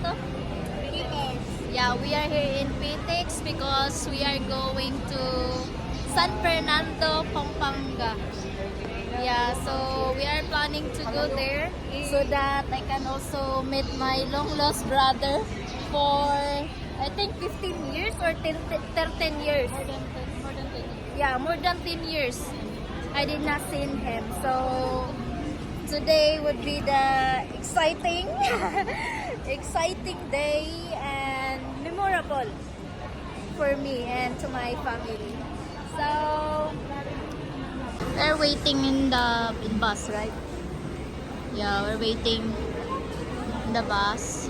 to? Yeah, we are here in Pitex because we are going to San Fernando, Pampanga. Yeah, so we are planning to go there so that I can also meet my long lost brother for I think 15 years or 13 years. More than 10. Yeah, more than 10 years. I did not see him. So today would be the exciting exciting day and memorable for me and to my family. So we're waiting in the bus, right? Yeah, we're waiting in the bus.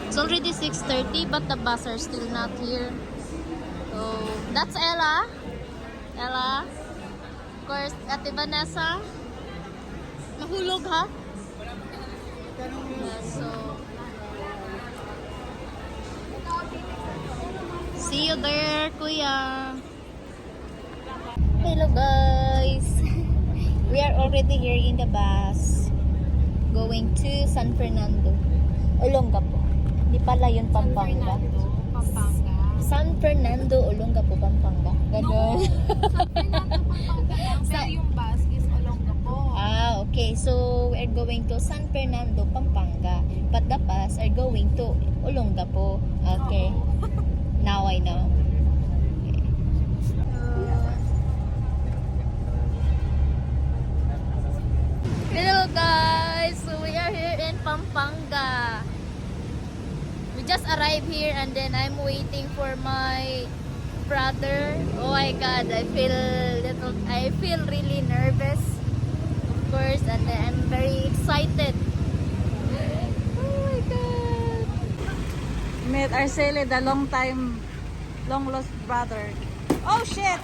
It's already 6:30 but the bus are still not here. So that's Ella. Ella. Of course, Ate Vanessa. Mahulog ha? Yeah, so see you there, Kuya. Hello guys. We are already here in the bus going to San Fernando. Olongapo. Di pala yun Pampanga. Pampanga. San Fernando, Olongapo, Pampanga. Ganon. San Fernando, Pampanga lang. Pero yung bus is Olongapo. Ah, okay. So, we are going to San Fernando, Pampanga. But the bus are going to Olongapo. Okay. Now I know. Hello guys! So we are here in Pampanga. We just arrived here and then I'm waiting for my brother. Oh my god, I feel really nervous. Of course, and then I'm very excited. Oh my god. Met Arceli, the long lost brother. Oh shit!